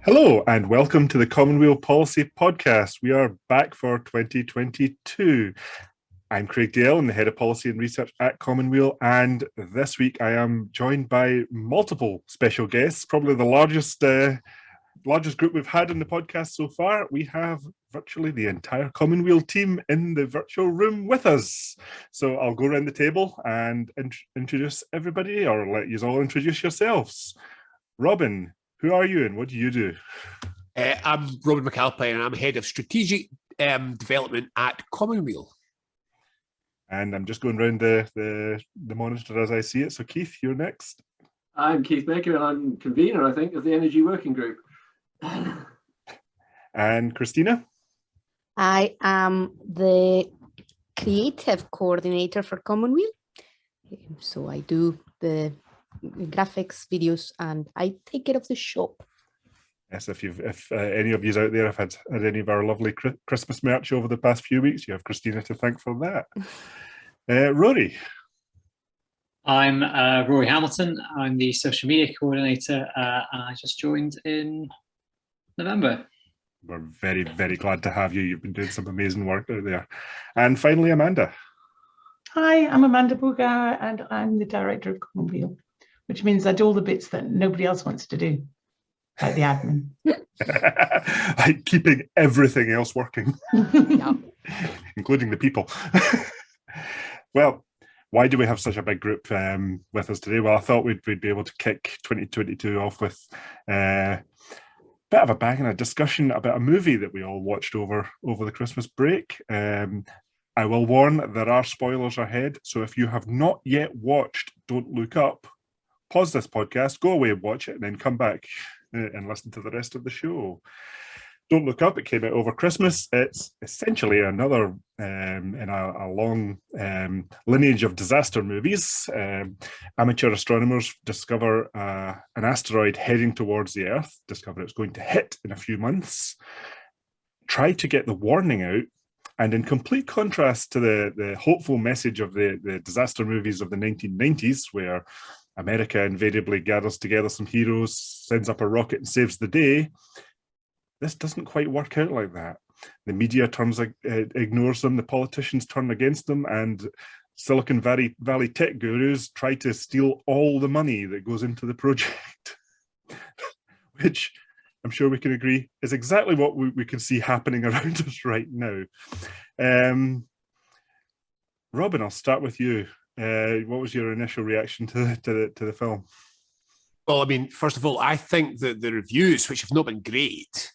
Hello and welcome to the Common Weal Policy Podcast. We are back for 2022. I'm Craig Dale, I'm the Head of Policy and Research at Common Weal, and this week I am joined by multiple special guests, probably the largest group we've had in the podcast so far. We have virtually the entire Common Weal team in the virtual room with us. So I'll go around the table and introduce everybody, or let you all introduce yourselves. Robin, who are you and what do you do? I'm Robin McAlpine and I'm Head of Strategic Development at Common Weal. And I'm just going around the monitor as I see it. So Keith, you're next. I'm Keith Baker and I'm convener, I think, of the Energy Working Group. And Christina? I am the creative coordinator for Common Weal. So I do the graphics, videos, and I take care of the shop. Yes, if any of you out there have had any of our lovely Christmas merch over the past few weeks, you have Christina to thank for that. Rory. I'm Rory Hamilton. I'm the social media coordinator, and I just joined in November. We're very, very glad to have you. You've been doing some amazing work out there. And finally, Amanda. Hi, I'm Amanda Bugara, and I'm the director of Common Weal, which means I do all the bits that nobody else wants to do, like the admin. Like keeping everything else working, Yeah. including the people. Well, why do we have such a big group with us today? Well, I thought we'd be able to kick 2022 off with a bit of a bang and a discussion about a movie that we all watched over the Christmas break. I will warn, there are spoilers ahead, so if you have not yet watched Don't Look Up, pause this podcast, go away and watch it, and then come back and listen to the rest of the show. Don't Look Up, it came out over Christmas. It's essentially another in a long lineage of disaster movies. Amateur astronomers discover an asteroid heading towards the Earth, discover it's going to hit in a few months, try to get the warning out, and in complete contrast to the hopeful message of the disaster movies of the 1990s, where America invariably gathers together some heroes, sends up a rocket and saves the day, this doesn't quite work out like that. The media ignores them, the politicians turn against them, and Silicon Valley tech gurus try to steal all the money that goes into the project, which I'm sure we can agree is exactly what we can see happening around us right now. Robin, I'll start with you. What was your initial reaction to the film? Well, I mean, first of all, I think that the reviews, which have not been great,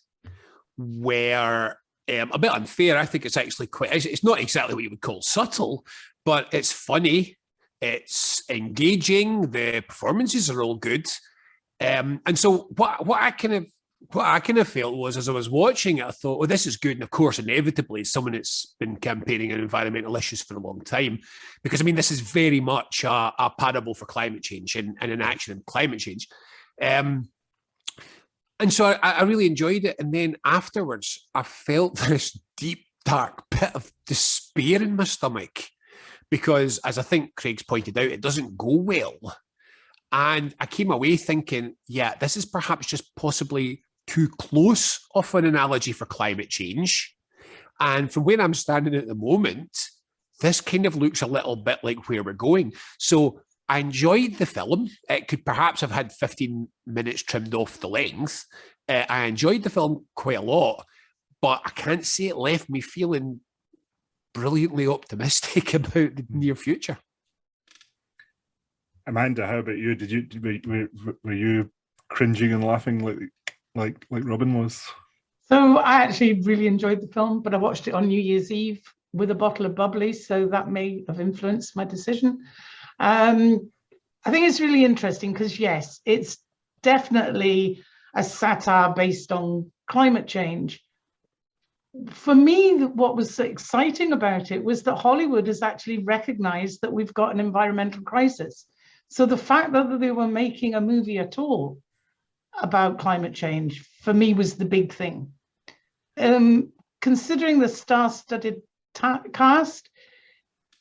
were a bit unfair. I think it's actually it's not exactly what you would call subtle, but it's funny, it's engaging, the performances are all good. And so what I kind of felt was, as I was watching it, I thought, well, this is good. And of course, inevitably, as someone that's been campaigning on environmental issues for a long time, because I mean, this is very much a parable for climate change and an action in climate change. And so I really enjoyed it. And then afterwards, I felt this deep, dark pit of despair in my stomach, because as I think Craig's pointed out, it doesn't go well. And I came away thinking, yeah, this is perhaps just possibly too close of an analogy for climate change. And from where I'm standing at the moment, this kind of looks a little bit like where we're going. So I enjoyed the film. It could perhaps have had 15 minutes trimmed off the length. I enjoyed the film quite a lot, but I can't say it left me feeling brilliantly optimistic about the near future. Amanda, how about you? Were you cringing and laughing like Robin was? So I actually really enjoyed the film, but I watched it on New Year's Eve with a bottle of bubbly, so that may have influenced my decision. I think it's really interesting because, yes, it's definitely a satire based on climate change. For me, what was so exciting about it was that Hollywood has actually recognized that we've got an environmental crisis. So the fact that they were making a movie at all about climate change, for me, was the big thing. Considering the star-studded cast,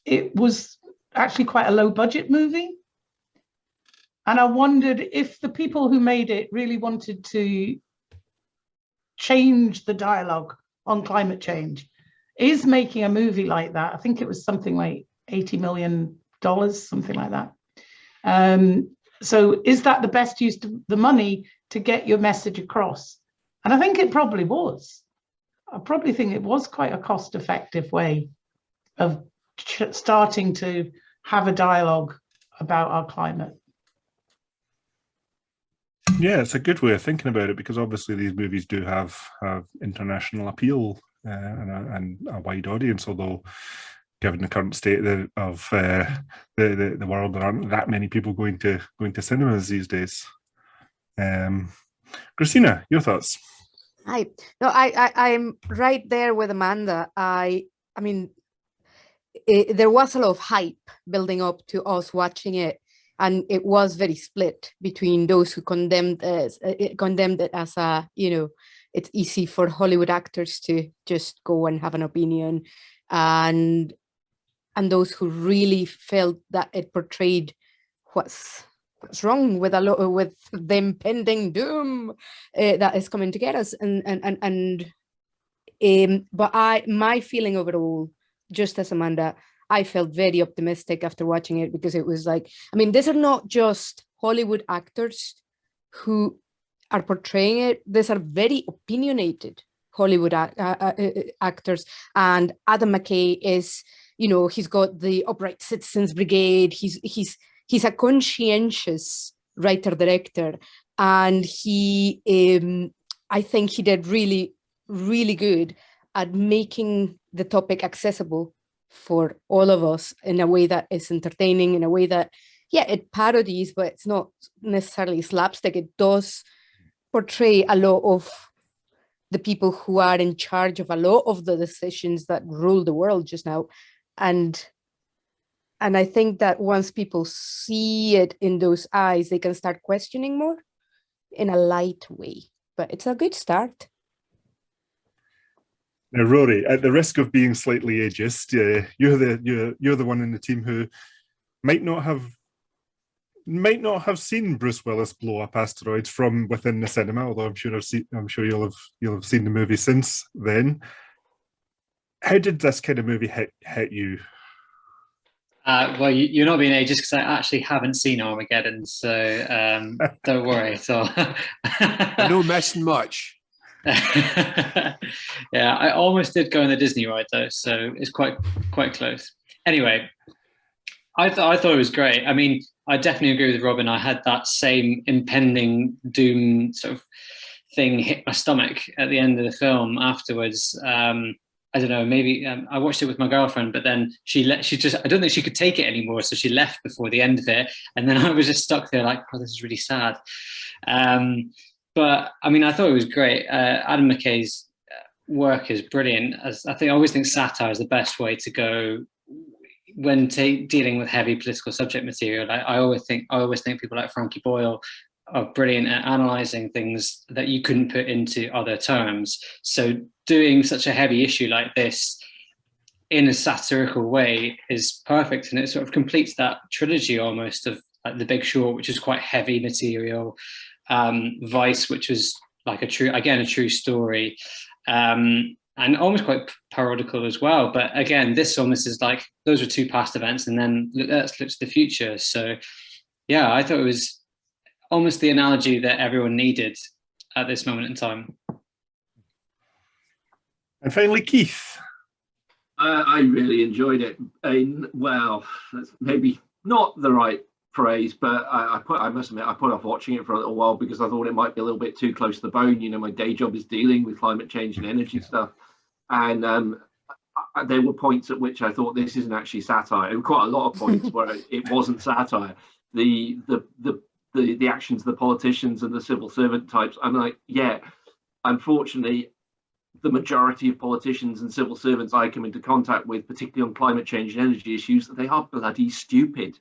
it was actually quite a low-budget movie. And I wondered if the people who made it really wanted to change the dialogue on climate change, is making a movie like that. I think it was something like $80 million, something like that. So is that the best use of the money to get your message across? And I think it probably was. I probably think it was quite a cost-effective way of starting to have a dialogue about our climate. Yeah, it's a good way of thinking about it, because obviously these movies do have international appeal and a wide audience, although given the current state of the world, there aren't that many people going to cinemas these days. Christina, your thoughts? I'm right there with Amanda. I mean, there was a lot of hype building up to us watching it, and it was very split between those who condemned it as a, it's easy for Hollywood actors to just go and have an opinion, and those who really felt that it portrayed what's wrong with with the impending doom that is coming to get us. But my feeling overall, just as Amanda, I felt very optimistic after watching it, because it was like, I mean, these are not just Hollywood actors who are portraying it. These are very opinionated Hollywood actors. And Adam McKay is, he's got the Upright Citizens Brigade. He's a conscientious writer-director, and I think he did really, really good at making the topic accessible for all of us in a way that is entertaining, in a way that, yeah, it parodies, but it's not necessarily slapstick. It does portray a lot of the people who are in charge of a lot of the decisions that rule the world just now. And I think that once people see it in those eyes, they can start questioning more in a light way. But it's a good start. Now, Rory, at the risk of being slightly ageist, you're the one in the team who might not have seen Bruce Willis blow up asteroids from within the cinema, although I'm sure you'll have seen the movie since then. How did this kind of movie hit you? Well, you're not being ageist, because I actually haven't seen Armageddon, so don't worry. So no missing much. Yeah, I almost did go on the Disney ride though, so it's quite close. Anyway, I thought it was great. I mean, I definitely agree with Robin. I had that same impending doom sort of thing hit my stomach at the end of the film afterwards. I don't know, maybe I watched it with my girlfriend, but then she just, I don't think she could take it anymore, so she left before the end of it, and then I was just stuck there like, oh, this is really sad. But I mean, I thought it was great. Adam McKay's work is brilliant. I always think satire is the best way to go when dealing with heavy political subject material. I always think people like Frankie Boyle are brilliant at analysing things that you couldn't put into other terms. So doing such a heavy issue like this in a satirical way is perfect, and it sort of completes that trilogy almost of like The Big Short, which is quite heavy material. Vice, which was like a true story, and almost quite parodical as well. But again, this is like, those are two past events, and then let's look to the future. So yeah, I thought it was almost the analogy that everyone needed at this moment in time. And finally, Keith. I really enjoyed it. Well, that's maybe not the right phrase, but I must admit, I put off watching it for a little while because I thought it might be a little bit too close to the bone. My day job is dealing with climate change and energy stuff, and there were points at which I thought this isn't actually satire. There were quite a lot of points where it wasn't satire. The actions of the politicians and the civil servant types, I'm like, yeah, unfortunately, the majority of politicians and civil servants I come into contact with, particularly on climate change and energy issues, they are bloody stupid.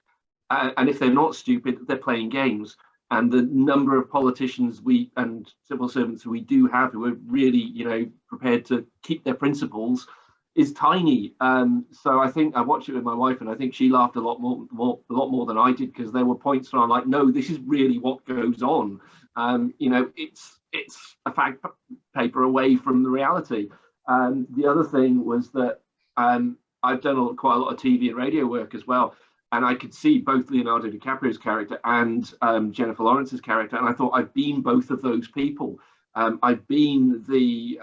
And if they're not stupid, they're playing games. And the number of politicians and civil servants who we do have who are really, prepared to keep their principles is tiny. So I think I watched it with my wife, and I think she laughed a lot more than I did, because there were points where I'm like, no, this is really what goes on. it's a fact paper away from the reality. The other thing was that I've done quite a lot of TV and radio work as well, and I could see both Leonardo DiCaprio's character and Jennifer Lawrence's character, and I thought I've been both of those people. I've been the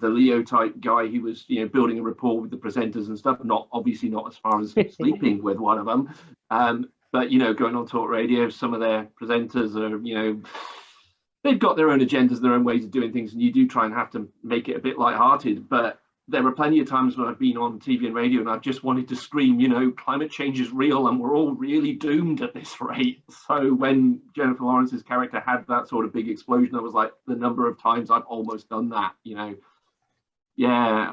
Leo type guy who was, building a rapport with the presenters and stuff. Obviously not as far as sleeping with one of them, but going on talk radio, some of their presenters are, they've got their own agendas, their own ways of doing things, and you do try and have to make it a bit lighthearted. But there were plenty of times when I've been on TV and radio and I've just wanted to scream, climate change is real and we're all really doomed at this rate. So when Jennifer Lawrence's character had that sort of big explosion, I was like, the number of times I've almost done that, Yeah,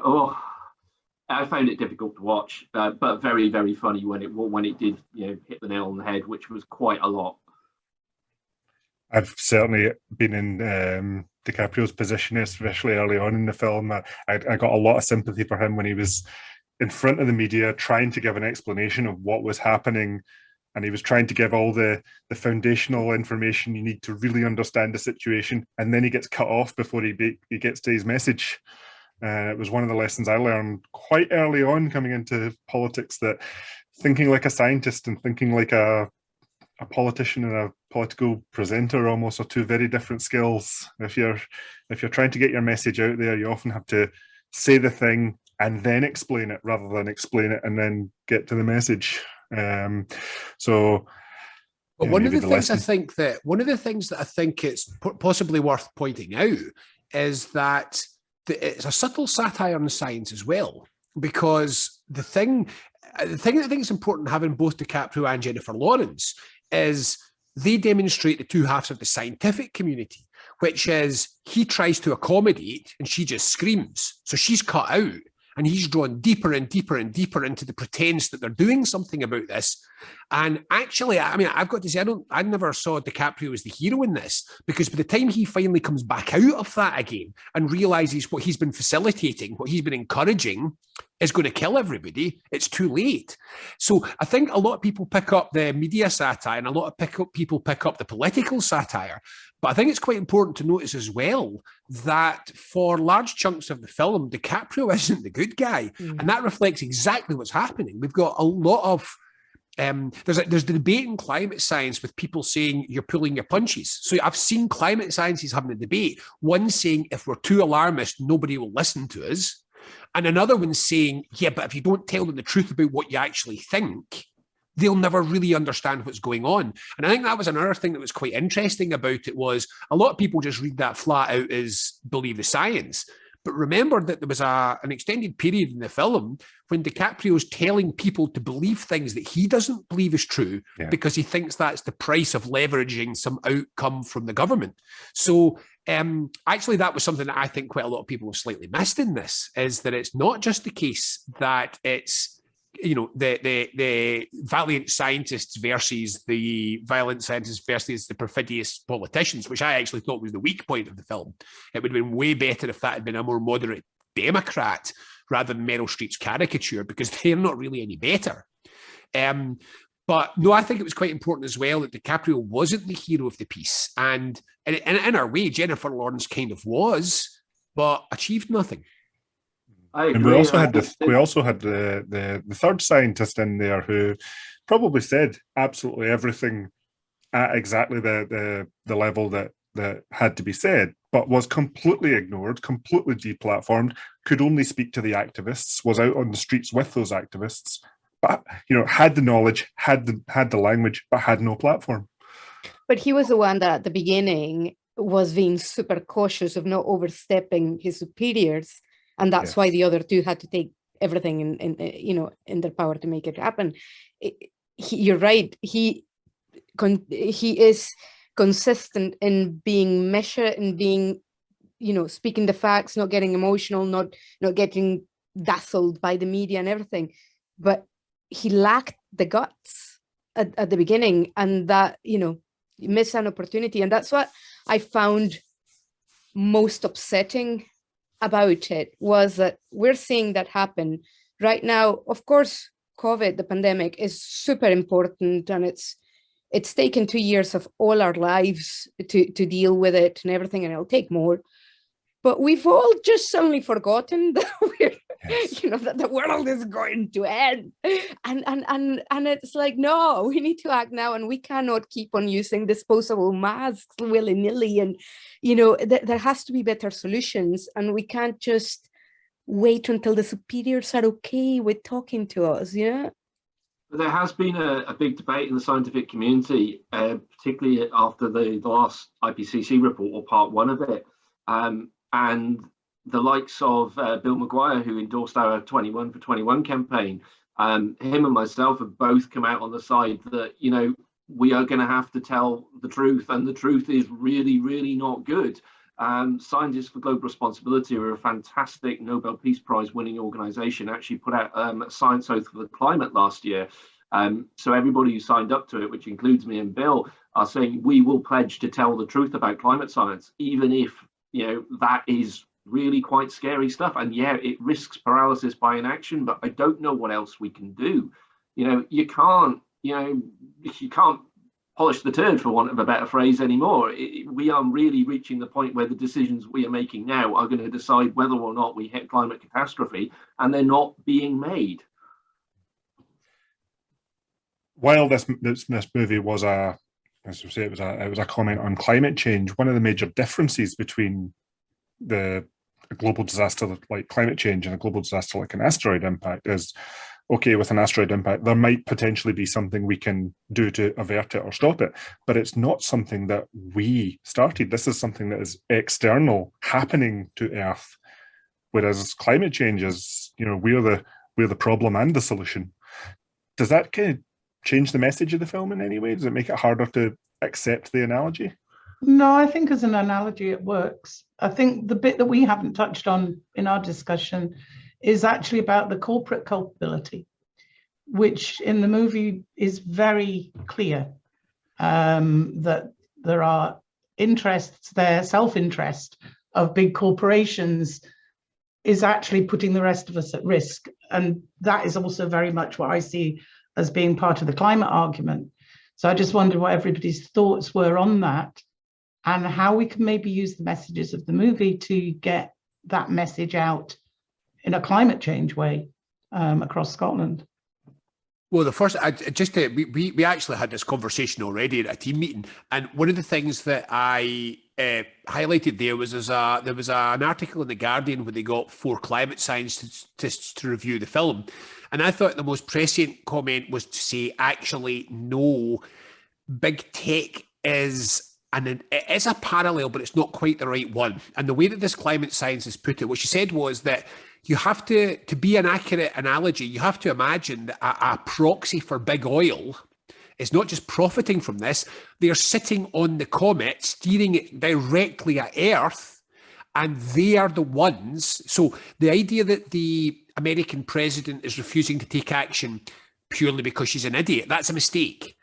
I found it difficult to watch, but very, very funny when it did, hit the nail on the head, which was quite a lot. I've certainly been in DiCaprio's position, especially early on in the film. I got a lot of sympathy for him when he was in front of the media trying to give an explanation of what was happening, and he was trying to give all the foundational information you need to really understand the situation, and then he gets cut off before he gets to his message. It was one of the lessons I learned quite early on coming into politics, that thinking like a scientist and thinking like a politician and a political presenter almost are two very different skills. If you're trying to get your message out there, you often have to say the thing and then explain it, rather than explain it and then get to the message. But one of the things that I think it's possibly worth pointing out is that it's a subtle satire on science as well, because the thing that I think is important having both DiCaprio and Jennifer Lawrence is they demonstrate the two halves of the scientific community, which is he tries to accommodate and she just screams. So she's cut out and he's drawn deeper and deeper and deeper into the pretense that they're doing something about this. And actually, I mean, I've got to say, I never saw DiCaprio as the hero in this, because by the time he finally comes back out of that again and realizes what he's been facilitating, what he's been encouraging is going to kill everybody, it's too late. So I think a lot of people pick up the media satire and a lot of people pick up the political satire. But I think it's quite important to notice as well that for large chunks of the film, DiCaprio isn't the good guy. And that reflects exactly what's happening. We've got a lot of there's the debate in climate science with people saying you're pulling your punches. So I've seen climate scientists having a debate. One saying if we're too alarmist, nobody will listen to us. And another one saying, yeah, but if you don't tell them the truth about what you actually think, they'll never really understand what's going on. And I think that was another thing that was quite interesting about it, was a lot of people just read that flat out as believe the science. But remember that there was an extended period in the film when DiCaprio's telling people to believe things that he doesn't believe is true, because he thinks that's the price of leveraging some outcome from the government. So actually, that was something that I think quite a lot of people have slightly missed in this, is that it's not just the case that it's, the valiant scientists versus the violent scientists versus the perfidious politicians, which I actually thought was the weak point of the film. It would have been way better if that had been a more moderate Democrat rather than Meryl Streep's caricature, because they're not really any better. But no, I think it was quite important as well that DiCaprio wasn't the hero of the piece. And in our way, Jennifer Lawrence kind of was, but achieved nothing. And we also had the third scientist in there who probably said absolutely everything at exactly the level that had to be said, but was completely ignored, completely deplatformed, could only speak to the activists, was out on the streets with those activists, but had the knowledge, had the language, but had no platform. But he was the one that at the beginning was being super cautious of not overstepping his superiors. And that's why the other two had to take everything in their power to make it happen. You're right. He is consistent in being measured and being, speaking the facts, not getting emotional, not getting dazzled by the media and everything. But he lacked the guts at the beginning, and that, he missed an opportunity. And that's what I found most upsetting about it, was that we're seeing that happen right now. Of course, COVID, the pandemic, is super important, and it's it's taken 2 years of all our lives to deal with it and everything, and it'll take more. But we've all just suddenly forgotten that that the world is going to end. And it's like, no, we need to act now, and we cannot keep on using disposable masks willy-nilly. And, there has to be better solutions, and we can't just wait until the superiors are okay with talking to us, yeah? There has been a big debate in the scientific community, particularly after the last IPCC report, or part one of it. And the likes of Bill Maguire, who endorsed our 21 for 21 campaign, him and myself have both come out on the side that, we are going to have to tell the truth, and the truth is really, really not good. Scientists for Global Responsibility are a fantastic Nobel Peace Prize winning organization, actually put out a science oath for the climate last year. So everybody who signed up to it, which includes me and Bill, are saying we will pledge to tell the truth about climate science, even if that is really quite scary stuff. And yeah, it risks paralysis by inaction, but I don't know what else we can do. You can't polish the turd, for want of a better phrase, anymore. We are really reaching the point where the decisions we are making now are going to decide whether or not we hit climate catastrophe, and they're not being made. While this movie was it was a comment on climate change, one of the major differences between a global disaster like climate change and a global disaster like an asteroid impact is, okay, with an asteroid impact, there might potentially be something we can do to avert it or stop it, but it's not something that we started. This is something that is external, happening to Earth, whereas climate change is, we're the problem and the solution. Does that kind of change the message of the film in any way? Does it make it harder to accept the analogy? No, I think as an analogy it works. I think the bit that we haven't touched on in our discussion is actually about the corporate culpability, which in the movie is very clear, that there are interests there, self-interest of big corporations is actually putting the rest of us at risk. And that is also very much what I see as being part of the climate argument. So I just wondered what everybody's thoughts were on that, and how we can maybe use the messages of the movie to get that message out in a climate change way across Scotland. Well, we actually had this conversation already at a team meeting, and one of the things that I highlighted there was there was an article in The Guardian where they got 4 climate scientists to review the film, and I thought the most prescient comment was to say, actually, no, big tech is a parallel, but it's not quite the right one. And the way that this climate scientist put it, what she said was that you have to be an accurate analogy, you have to imagine that a proxy for big oil is not just profiting from this, they are sitting on the comet, steering it directly at Earth, and they are the ones. So the idea that the American president is refusing to take action purely because she's an idiot, that's a mistake.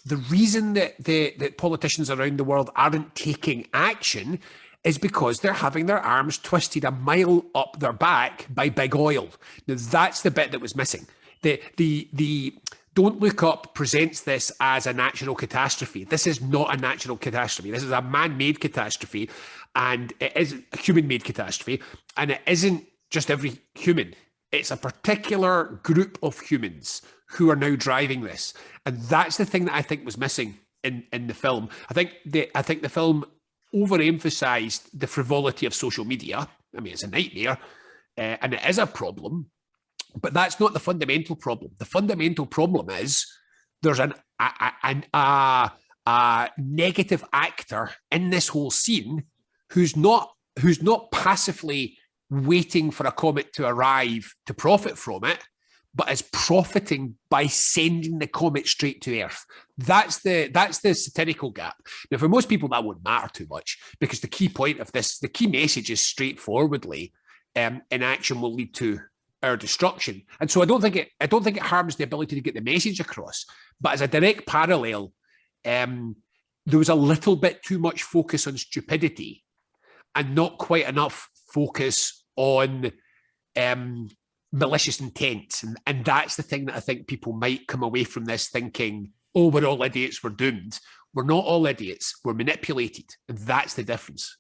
The reason that politicians around the world aren't taking action is because they're having their arms twisted a mile up their back by big oil. Now, that's the bit that was missing. The Don't Look Up presents this as a natural catastrophe. This is not a natural catastrophe. This is a man-made catastrophe, and it is a human-made catastrophe, and it isn't just every human. It's a particular group of humans who are now driving this, and that's the thing that I think was missing in the film. I think the film overemphasized the frivolity of social media. I mean, it's a nightmare, and it is a problem, but that's not the fundamental problem. The fundamental problem is there's a negative actor in this whole scene who's not passively waiting for a comet to arrive to profit from it, but is profiting by sending the comet straight to Earth. That's the satirical gap. Now, for most people, that won't matter too much, because the key point of this, the key message is straightforwardly, inaction will lead to our destruction. And so I don't think it harms the ability to get the message across. But as a direct parallel, there was a little bit too much focus on stupidity and not quite enough focus on malicious intent. And that's the thing that I think people might come away from this thinking, oh, we're all idiots, we're doomed. We're not all idiots, we're manipulated. And that's the difference.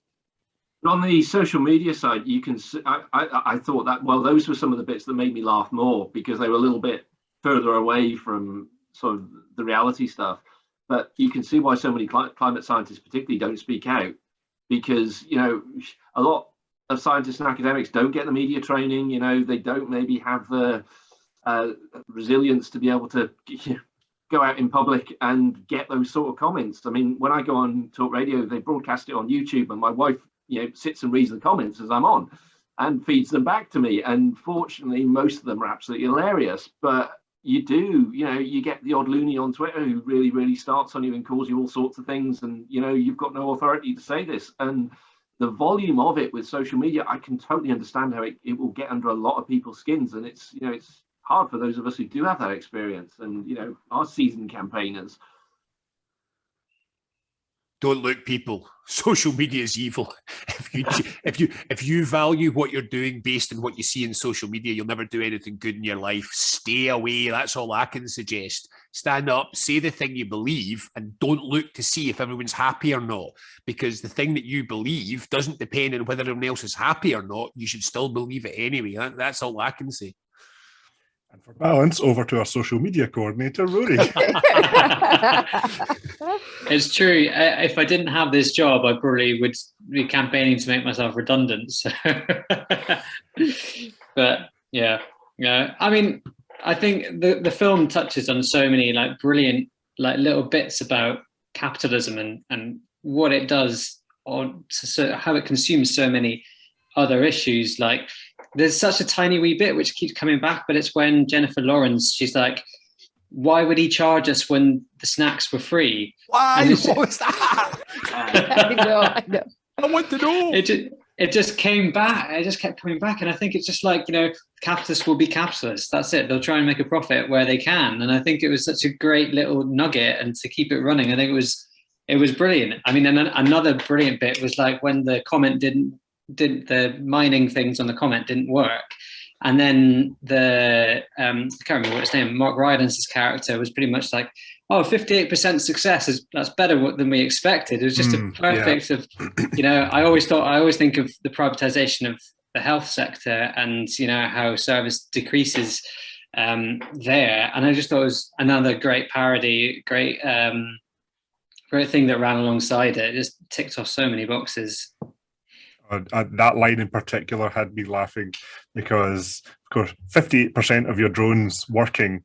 But on the social media side, you can see, I thought that, well, those were some of the bits that made me laugh more because they were a little bit further away from sort of the reality stuff. But you can see why so many climate scientists particularly don't speak out, because, you know, a lot of scientists and academics don't get the media training. You know, they don't maybe have the resilience to be able to go out in public and get those sort of comments. I mean, when I go on talk radio, they broadcast it on YouTube, and my wife, you know, sits and reads the comments as I'm on and feeds them back to me. And fortunately, most of them are absolutely hilarious. But you do, you know, you get the odd loony on Twitter who really, really starts on you and calls you all sorts of things. And, you know, you've got no authority to say this. And the volume of it with social media, I can totally understand how it will get under a lot of people's skins. And it's, you know, it's hard for those of us who do have that experience and, you know, are seasoned campaigners. Don't look, people. Social media is evil. If you value what you're doing based on what you see in social media, you'll never do anything good in your life. Stay away. That's all I can suggest. Stand up, say the thing you believe, and don't look to see if everyone's happy or not. Because the thing that you believe doesn't depend on whether everyone else is happy or not. You should still believe it anyway. That's all I can say. And for balance, over to our social media coordinator, Rory. It's true. If I didn't have this job, I probably would be campaigning to make myself redundant. So. But yeah. I mean, I think the film touches on so many like brilliant like little bits about capitalism and what it does, or so how it consumes so many other issues. Like there's such a tiny wee bit which keeps coming back, but it's when Jennifer Lawrence, she's like, why would he charge us when the snacks were free? Why? What was that? I know. I want to know. It just came back. It just kept coming back. And I think it's just like, you know, capitalists will be capitalists. That's it. They'll try and make a profit where they can. And I think it was such a great little nugget, and to keep it running, I think it was brilliant. I mean, and another brilliant bit was like when the comment the mining things on the comment didn't work, and then I can't remember what his name, Mark Rylance's character was pretty much like, oh, 58% success that's better than we expected. It was just a perfect of, you know, I always think of the privatization of the health sector and, you know, how service decreases there, and I just thought it was another great parody, great thing that ran alongside it. It just ticked off so many boxes. That line in particular had me laughing because, of course, 58% of your drones working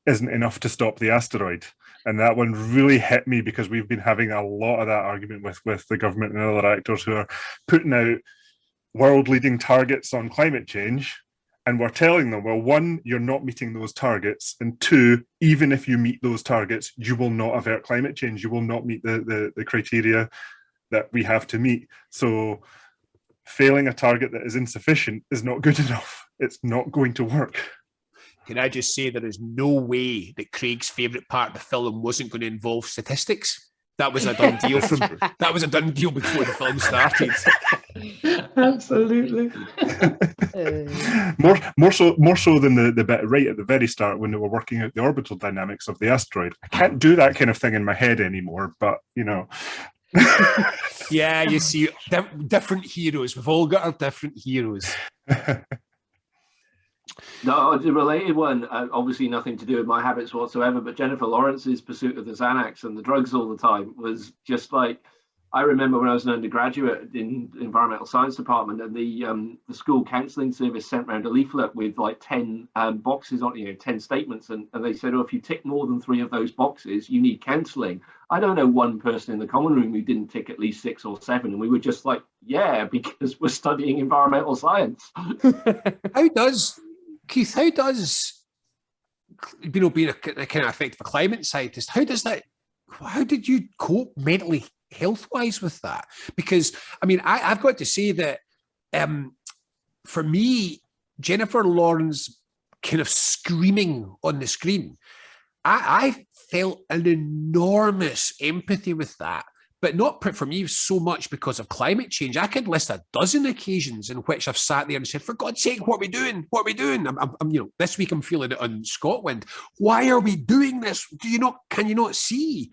isn't enough to stop the asteroid. And that one really hit me because we've been having a lot of that argument with the government and other actors who are putting out world-leading targets on climate change. And we're telling them, well, one, you're not meeting those targets. And two, even if you meet those targets, you will not avert climate change. You will not meet the criteria that we have to meet. So failing a target that is insufficient is not good enough. It's not going to work. Can I just say there is no way that Craig's favourite part of the film wasn't going to involve statistics? That was a done deal before the film started. Absolutely. more so than the bit right at the very start when they were working out the orbital dynamics of the asteroid. I can't do that kind of thing in my head anymore, but you know. Yeah, you see, different heroes. We've all got our different heroes. No, the related one, obviously nothing to do with my habits whatsoever, but Jennifer Lawrence's pursuit of the Xanax and the drugs all the time was just like, I remember when I was an undergraduate in the environmental science department, and the school counselling service sent around a leaflet with like 10 boxes on, 10 statements, and they said, oh, if you tick more than 3 of those boxes, you need counselling. I don't know one person in the common room who didn't tick at least 6 or 7, and we were just like, yeah, because we're studying environmental science. Keith, how does, being a kind of effective climate scientist, how did you cope mentally, health-wise with that? Because, I mean, I've got to say that for me, Jennifer Lawrence kind of screaming on the screen, I felt an enormous empathy with that, but not for me so much because of climate change. I could list a dozen occasions in which I've sat there and said, for God's sake, what are we doing? What are we doing? I'm this week I'm feeling it on Scotland. Why are we doing this? Can you not see?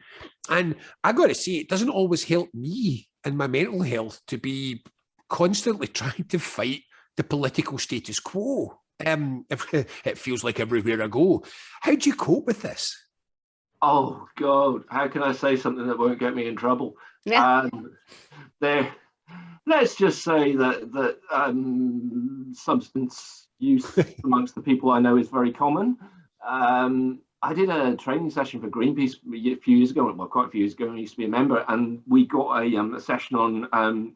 And I got to say, it doesn't always help me and my mental health to be constantly trying to fight the political status quo. It feels like everywhere I go. How do you cope with this? Oh God, how can I say something that won't get me in trouble? Yeah. Let's just say that substance use amongst the people I know is very common. I did a training session for Greenpeace a few years ago, well, quite a few years ago. I used to be a member, and we got a session on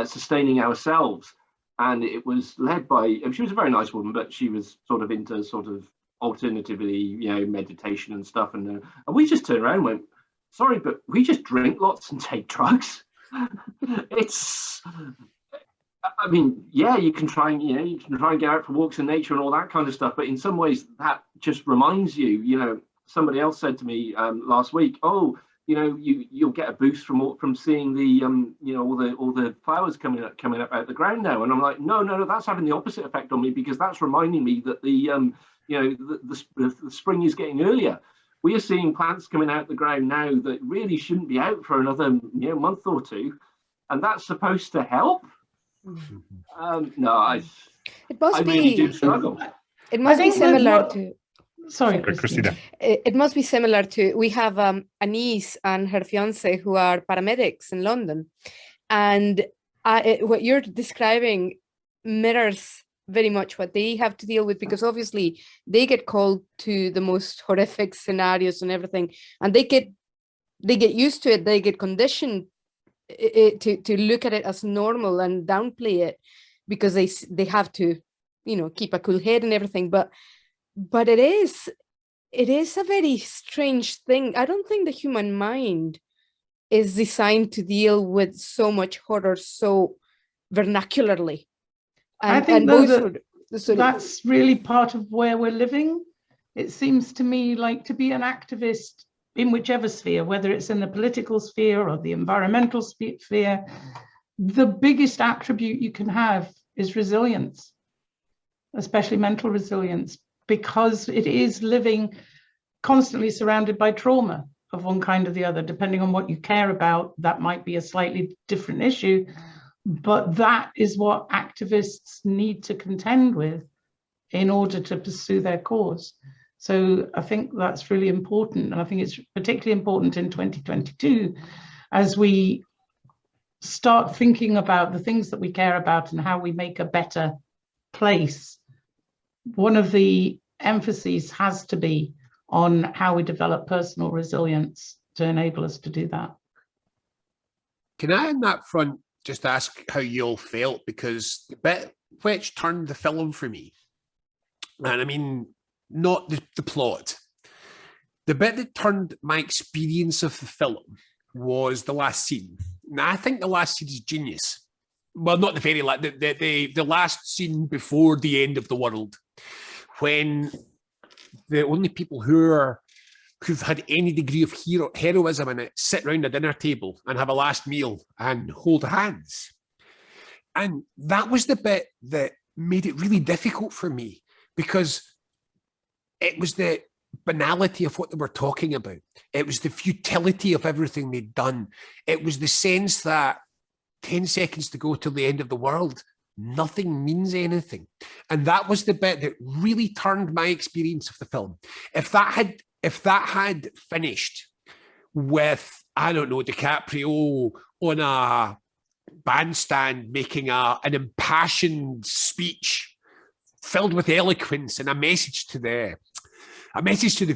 sustaining ourselves, and it was led by. She was a very nice woman, but she was sort of into alternatively, meditation and stuff, and we just turned around and went, sorry, but we just drink lots and take drugs. It's, I mean, yeah, you can try and get out for walks in nature and all that kind of stuff, but in some ways that just reminds you, somebody else said to me last week, you'll get a boost from seeing the all the flowers coming up out the ground now, and I'm like, no, that's having the opposite effect on me, because that's reminding me that the spring is getting earlier. We are seeing plants coming out the ground now that really shouldn't be out for another month or two, and that's supposed to help. I really do struggle. It must be similar to. Sorry, Christina. It must be similar to. We have a niece and her fiance who are paramedics in London, and what you're describing mirrors very much what they have to deal with, because obviously they get called to the most horrific scenarios and everything, and they get used to it. They get conditioned to look at it as normal and downplay it, because they have to keep a cool head and everything. But it is a very strange thing. I don't think the human mind is designed to deal with so much horror so vernacularly. I think that's really part of where we're living. It seems to me like, to be an activist in whichever sphere, whether it's in the political sphere or the environmental sphere, the biggest attribute you can have is resilience, especially mental resilience, because it is living constantly surrounded by trauma of one kind or the other. Depending on what you care about, that might be a slightly different issue. But that is what activists need to contend with in order to pursue their cause. So I think that's really important. And I think it's particularly important in 2022, as we start thinking about the things that we care about and how we make a better place. One of the emphases has to be on how we develop personal resilience to enable us to do that. Can I, on that front, just ask how you all felt? Because the bit which turned the film for me, and I mean, not the plot, the bit that turned my experience of the film was the last scene. Now, I think the last scene is genius. Well, not the very last, the last scene before the end of the world, when the only people who've had any degree of heroism in it sit round a dinner table and have a last meal and hold hands. And that was the bit that made it really difficult for me, because it was the banality of what they were talking about. It was the futility of everything they'd done. It was the sense that 10 seconds to go till the end of the world, nothing means anything. And that was the bit that really turned my experience of the film. If that had finished with, I don't know, DiCaprio on a bandstand making an impassioned speech filled with eloquence and a message to the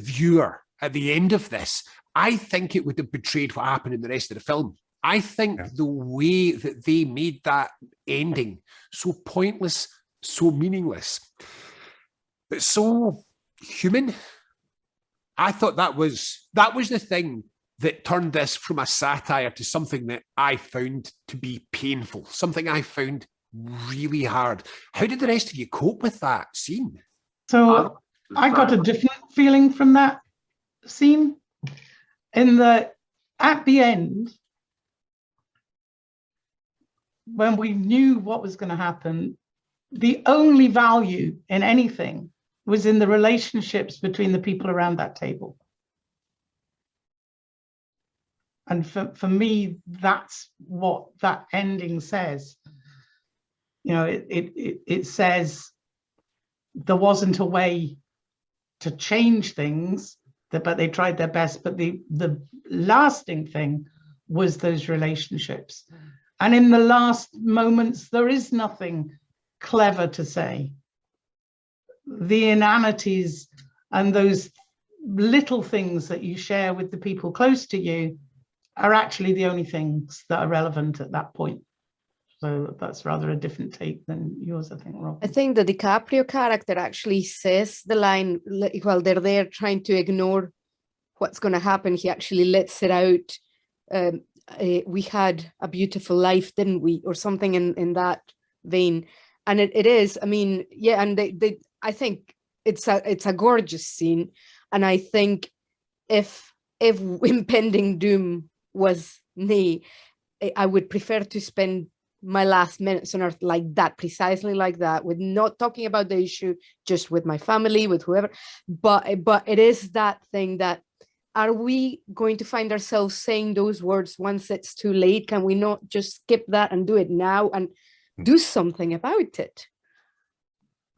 viewer at the end of this, I think it would have betrayed what happened in the rest of the film. I think the way that they made that ending so pointless, so meaningless, but so human, I thought that was the thing that turned this from a satire to something that I found to be painful, something I found really hard. How did the rest of you cope with that scene? So I got a different feeling from that scene, in that at the end, when we knew what was going to happen, the only value in anything was in the relationships between the people around that table. And for me, that's what that ending says. You know, it says there wasn't a way to change things, but they tried their best. But the lasting thing was those relationships. And in the last moments, there is nothing clever to say. The inanities and those little things that you share with the people close to you are actually the only things that are relevant at that point. So that's rather a different take than yours, I think, Rob. I think the DiCaprio character actually says the line while they're there trying to ignore what's going to happen. He actually lets it out. We had a beautiful life, didn't we? Or something in that vein. And it is, I mean, yeah, and I think it's a gorgeous scene. And I think if impending doom was me, I would prefer to spend my last minutes on earth like that, precisely like that, with not talking about the issue, just with my family, with whoever. But it is that thing that, are we going to find ourselves saying those words once it's too late? Can we not just skip that and do it now and do something about it?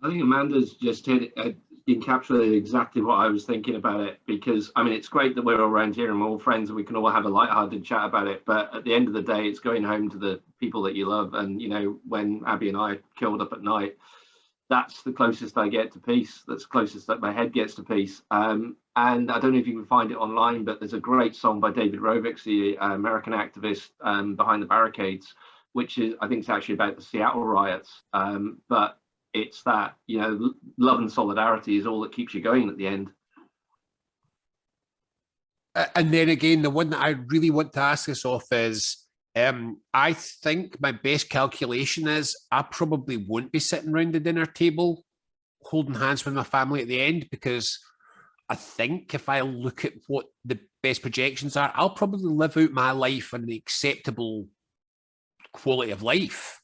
I think Amanda's just encapsulated exactly what I was thinking about it, because I mean, it's great that we're all around here and we're all friends and we can all have a lighthearted chat about it, but at the end of the day, it's going home to the people that you love. And you know, when Abby and I curled up at night, that's the closest I get to peace. That's closest that my head gets to peace. And I don't know if you can find it online, but there's a great song by David Rovix, the American activist behind the barricades, which is, I think it's actually about the Seattle riots. But it's that, you know, love and solidarity is all that keeps you going at the end. And then again, the one that I really want to ask us off is, I think my best calculation is I probably won't be sitting around the dinner table holding hands with my family at the end, because I think if I look at what the best projections are, I'll probably live out my life on an acceptable quality of life.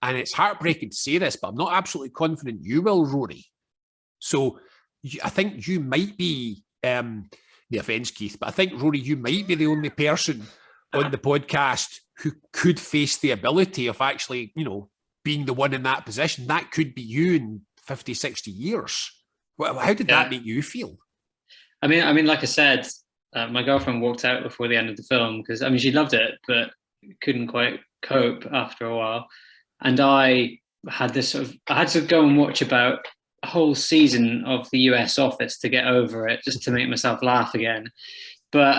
And it's heartbreaking to say this, but I'm not absolutely confident you will, Rory. So I think you might be, no offence, Keith, but I think, Rory, you might be the only person on the podcast who could face the ability of actually, you know, being the one in that position. That could be you in 50, 60 years. How did that make you feel? I mean, like I said, my girlfriend walked out before the end of the film because, I mean, she loved it, but couldn't quite cope after a while. And I had this I had to go and watch about a whole season of the US Office to get over it, just to make myself laugh again. But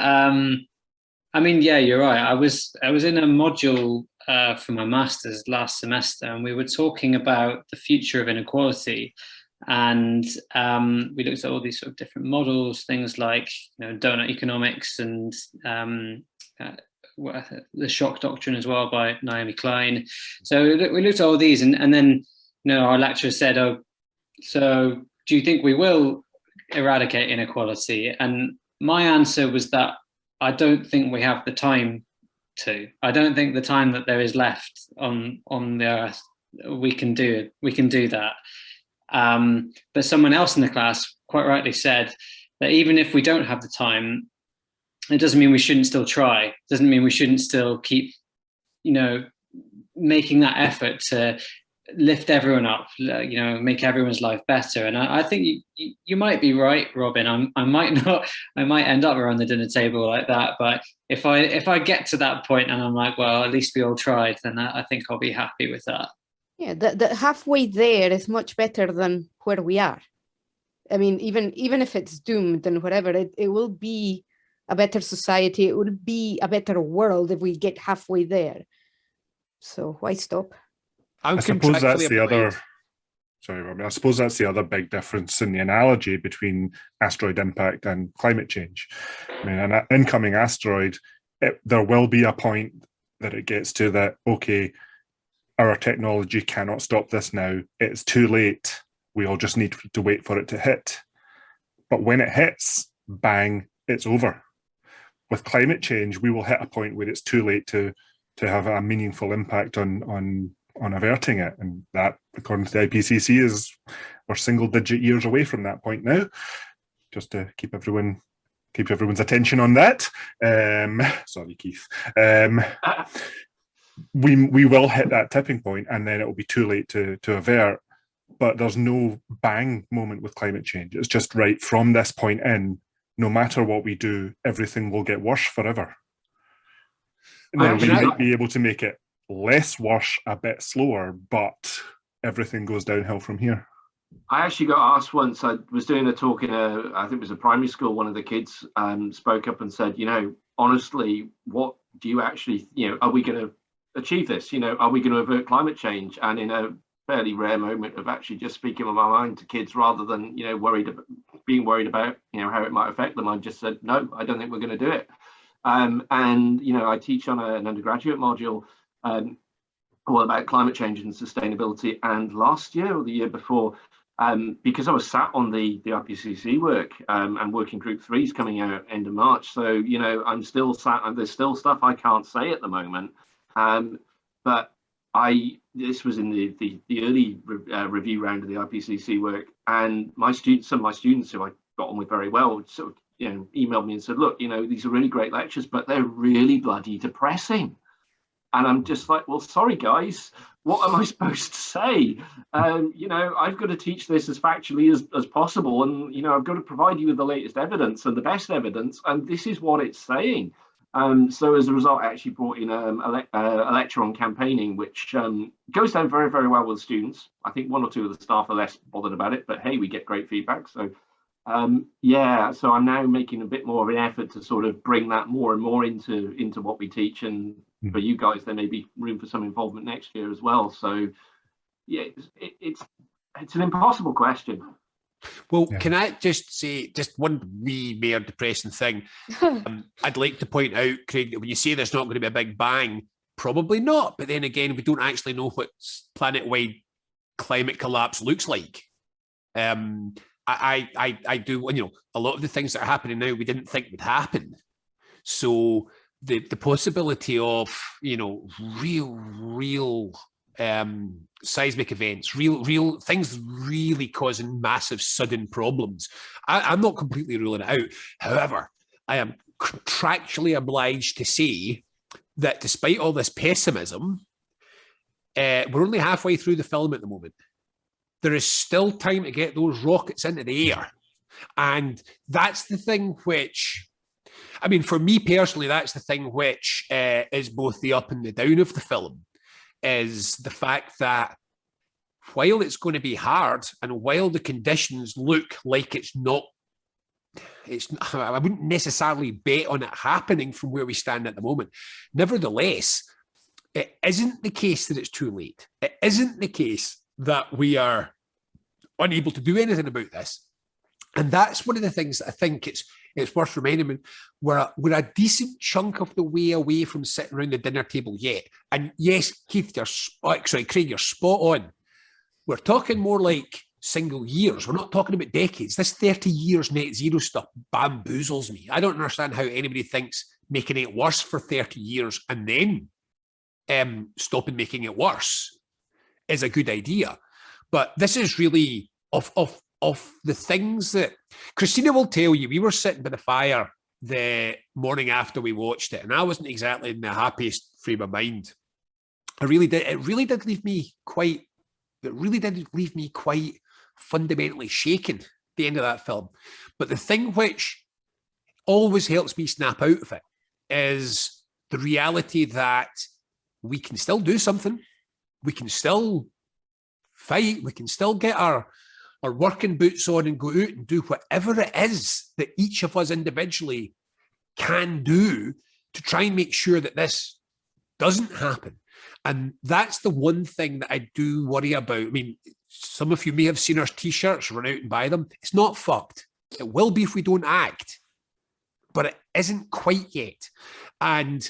I mean, yeah, you're right. I was in a module for my master's last semester, and we were talking about the future of inequality. And we looked at all these sort of different models, things like, you know, donut economics and the shock doctrine as well by Naomi Klein. So we looked at all these, and then, you know, our lecturer said, "Oh, so do you think we will eradicate inequality?" And my answer was that I don't think we have the time to. I don't think the time that there is left on the earth we can do that. But someone else in the class quite rightly said that even if we don't have the time, it doesn't mean we shouldn't still try. It doesn't mean we shouldn't still keep, you know, making that effort to lift everyone up, you know, make everyone's life better. And I think you might be right, Robin. I might end up around the dinner table like that. But if I get to that point and I'm like, well, at least we all tried, then I think I'll be happy with that. Yeah, the halfway there is much better than where we are. I mean, even if it's doomed and whatever, it will be a better society. It will be a better world if we get halfway there. So why stop? I suppose that's the other. Sorry, Robbie. I suppose that's the other big difference in the analogy between asteroid impact and climate change. I mean, an incoming asteroid, there will be a point that it gets to that, okay, our technology cannot stop this now. It's too late. We all just need to wait for it to hit. But when it hits, bang, it's over. With climate change, we will hit a point where it's too late to have a meaningful impact on averting it. And that, according to the IPCC, is we're single-digit years away from that point now. Just to keep everyone's attention on that. Sorry, Keith. We will hit that tipping point, and then it will be too late to avert. But there's no bang moment with climate change. It's just right from this point in, no matter what we do, everything will get worse forever. Now, we might be able to make it less worse a bit slower, but everything goes downhill from here. I actually got asked once, I was doing a talk in I think it was a primary school, one of the kids spoke up and said, honestly, what do you actually, are we going to achieve this? Are we going to avert climate change? And in a fairly rare moment of actually just speaking my mind to kids rather than, being worried about, how it might affect them, I just said, no, I don't think we're going to do it. And, I teach on an undergraduate module all about climate change and sustainability. And last year or the year before, because I was sat on the IPCC work and working group 3 is coming out end of March. So, I'm still sat and there's still stuff I can't say at the moment. But this was in the early review round of the IPCC work, and some of my students who I got on with very well sort of, emailed me and said, look, these are really great lectures, but they're really bloody depressing. And I'm just like, well, sorry, guys, what am I supposed to say? I've got to teach this as factually as possible. And, I've got to provide you with the latest evidence and the best evidence. And this is what it's saying. So as a result, I actually brought in a lecture on campaigning, which goes down very, very well with students. I think 1 or 2 of the staff are less bothered about it, but hey, we get great feedback. So so I'm now making a bit more of an effort to sort of bring that more and more into what we teach. And for you guys, there may be room for some involvement next year as well. So yeah, it's an impossible question. Well, can I just say just one wee mere depressing thing? I'd like to point out, Craig, that when you say there's not going to be a big bang, probably not. But then again, we don't actually know what planet-wide climate collapse looks like. I do, a lot of the things that are happening now we didn't think would happen. So the possibility of, real seismic events, real things really causing massive sudden problems, I'm not completely ruling it out. However, I am contractually obliged to say that despite all this pessimism, we're only halfway through the film at the moment. There is still time to get those rockets into the air. And that's the thing which, for me personally, that's the thing which is both the up and the down of the film, is the fact that while it's going to be hard and while the conditions look like I wouldn't necessarily bet on it happening from where we stand at the moment. Nevertheless, it isn't the case that it's too late. It isn't the case that we are unable to do anything about this. And that's one of the things that I think it's worth reminding. We're a decent chunk of the way away from sitting around the dinner table yet. And yes, Keith, Craig, you're spot on. We're talking more like single years. We're not talking about decades. This 30 years net zero stuff bamboozles me. I don't understand how anybody thinks making it worse for 30 years and then stopping making it worse is a good idea. But this is really of the things that Christina will tell you. We were sitting by the fire the morning after we watched it, and I wasn't exactly in the happiest frame of mind. It really did leave me quite fundamentally shaken at the end of that film. But the thing which always helps me snap out of it is the reality that we can still do something. We can still fight. We can still get our working boots on and go out and do whatever it is that each of us individually can do to try and make sure that this doesn't happen. And that's the one thing that I do worry about. Some of you may have seen our t-shirts, run out and buy them. It's not fucked. It will be if we don't act, but it isn't quite yet. And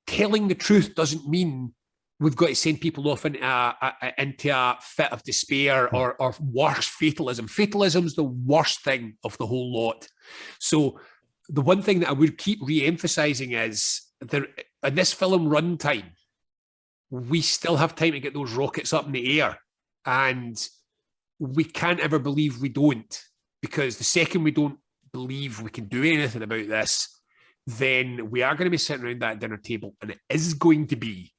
telling the truth doesn't mean we've got to send people off into a fit of despair or worse, fatalism. Fatalism's the worst thing of the whole lot. So the one thing that I would keep re-emphasizing is in this film runtime, we still have time to get those rockets up in the air. And we can't ever believe we don't, because the second we don't believe we can do anything about this, then we are going to be sitting around that dinner table, and it is going to be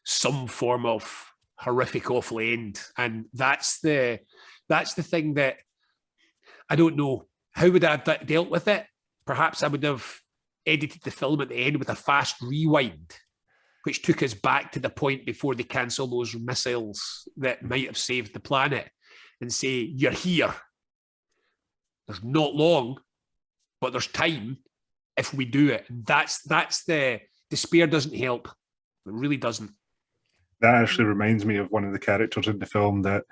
some form of horrific, awful end. And that's the thing that I don't know. How would I have dealt with it? Perhaps I would have edited the film at the end with a fast rewind, which took us back to the point before they cancel those missiles that might have saved the planet, and say, you're here. There's not long, but there's time if we do it. And that's the despair doesn't help. It really doesn't. That actually reminds me of one of the characters in the film that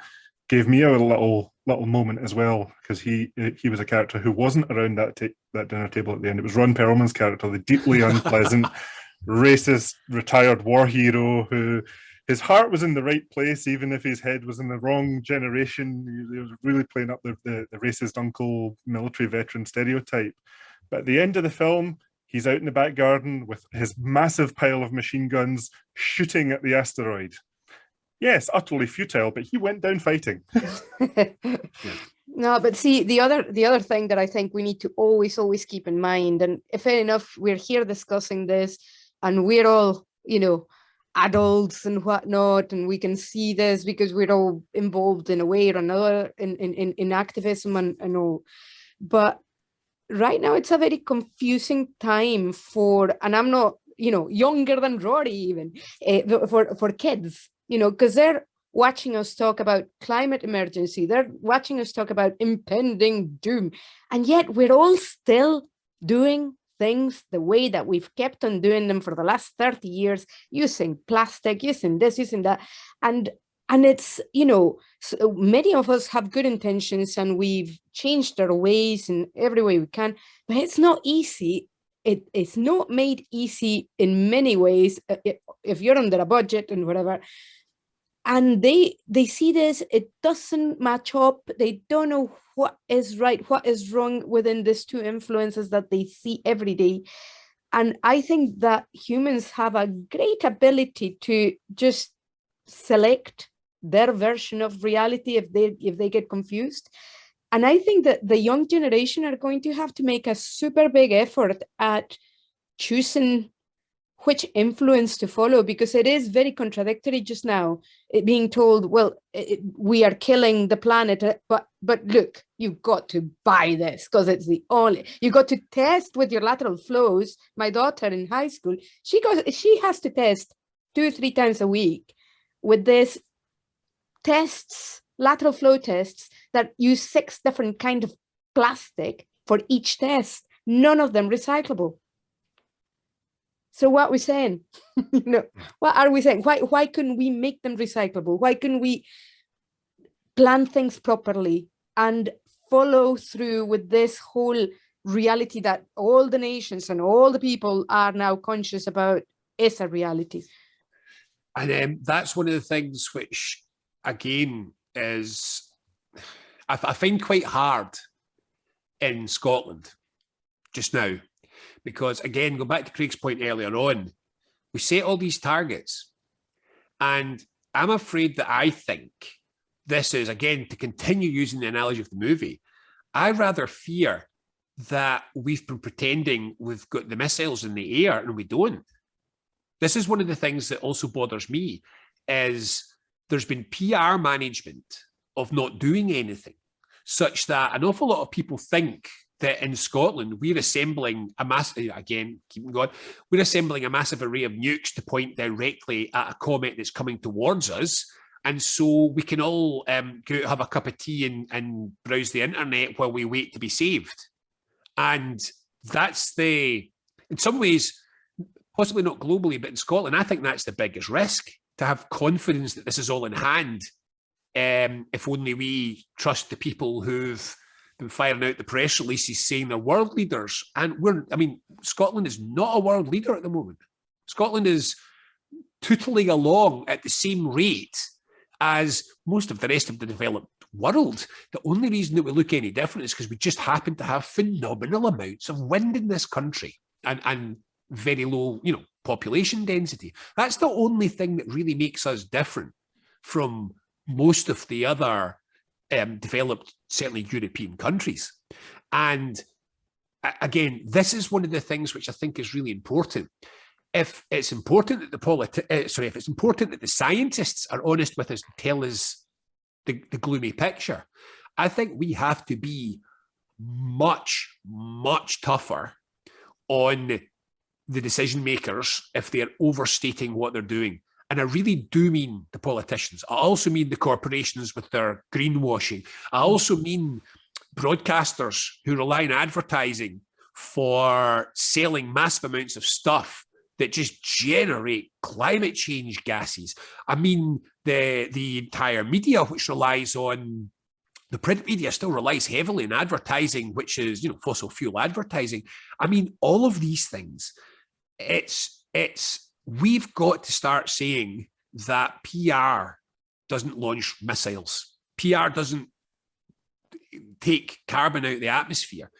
gave me a little moment as well, because he was a character who wasn't around that dinner table at the end. It was Ron Perlman's character, the deeply unpleasant, racist, retired war hero who his heart was in the right place, even if his head was in the wrong generation. He was really playing up the racist uncle military veteran stereotype. But at the end of the film, he's out in the back garden with his massive pile of machine guns shooting at the asteroid. Yes, utterly futile, but he went down fighting. No, but see, the other thing that I think we need to always keep in mind, and fair enough, we're here discussing this, and we're all, adults and whatnot, and we can see this because we're all involved in a way or another in activism and all. But right now it's a very confusing time and I'm not, younger than Rory even, for kids, because they're watching us talk about climate emergency. They're watching us talk about impending doom. And yet we're all still doing things the way that we've kept on doing them for the last 30 years, using plastic, using this, using that. And it's, so many of us have good intentions and we've changed our ways in every way we can, but it's not easy. It's not made easy in many ways if you're under a budget and whatever. And they see this, it doesn't match up. They don't know what is right, what is wrong within these two influences that they see every day. And I think that humans have a great ability to just select their version of reality if they get confused. And I think that the young generation are going to have to make a super big effort at choosing which influence to follow, because it is very contradictory just now, it being told, well, we are killing the planet, but look, you've got to buy this because it's the only, you got to test with your lateral flows. My daughter in high school, she has to test 2-3 times a week with this tests, lateral flow tests that use 6 different kinds of plastic for each test, none of them recyclable. So what are we saying? What are we saying? Why couldn't we make them recyclable? Why couldn't we plan things properly and follow through with this whole reality that all the nations and all the people are now conscious about is a reality? And that's one of the things which, again, is I find quite hard in Scotland just now. Because, again, go back to Craig's point earlier on, we set all these targets. And I'm afraid that I think this is, again, to continue using the analogy of the movie, I rather fear that we've been pretending we've got the missiles in the air and we don't. This is one of the things that also bothers me, is there's been PR management of not doing anything, such that an awful lot of people think that in Scotland, we're assembling a massive, again, keeping going, we're assembling a massive array of nukes to point directly at a comet that's coming towards us. And so we can all go out, have a cup of tea and browse the internet while we wait to be saved. And that's in some ways, possibly not globally, but in Scotland, I think that's the biggest risk, to have confidence that this is all in hand. If only we trust the people who've been firing out the press releases saying they're world leaders. And Scotland is not a world leader at the moment. Scotland is tootling along at the same rate as most of the rest of the developed world. The only reason that we look any different is because we just happen to have phenomenal amounts of wind in this country and very low, population density. That's the only thing that really makes us different from most of the other developed, certainly European countries. And again, this is one of the things which I think is really important. If it's important that if it's important that the scientists are honest with us and tell us the gloomy picture, I think we have to be much, much tougher on the decision makers if they're overstating what they're doing. And I really do mean the politicians. I also mean the corporations with their greenwashing. I also mean broadcasters who rely on advertising for selling massive amounts of stuff that just generate climate change gases. I mean, the entire media, which relies on, the print media still relies heavily on advertising, which is, you know, fossil fuel advertising. I mean, all of these things, we've got to start saying that PR doesn't launch missiles. PR doesn't take carbon out of the atmosphere.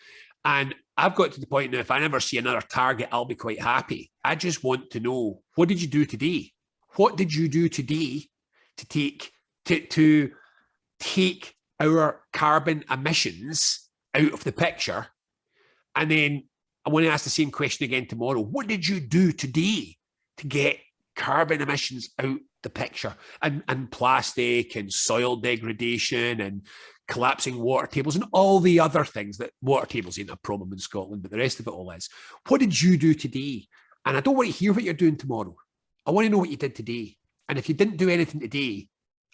And I've got to the point now, if I never see another target, I'll be quite happy. I just want to know, what did you do today? What did you do today to take our carbon emissions out of the picture? And then I want to ask the same question again tomorrow. What did you do today to get carbon emissions out the picture? And plastic and soil degradation and collapsing water tables and all the other things. That water tables ain't a problem in Scotland, but the rest of it all is. What did you do today? And I don't want to hear what you're doing tomorrow. I want to know what you did today. And if you didn't do anything today,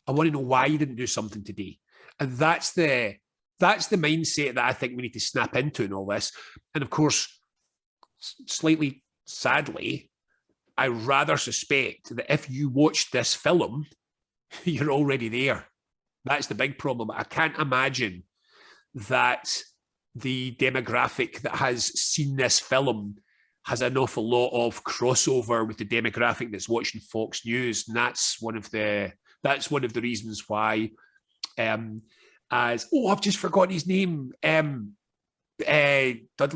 I want to know why you didn't do something today. And that's the mindset that I think we need to snap into in all this. And of course, slightly sadly, I rather suspect that if you watch this film, you're already there. That's the big problem. I can't imagine that the demographic that has seen this film has an awful lot of crossover with the demographic that's watching Fox News. And that's one of the reasons why, I've just forgotten his name. Dudley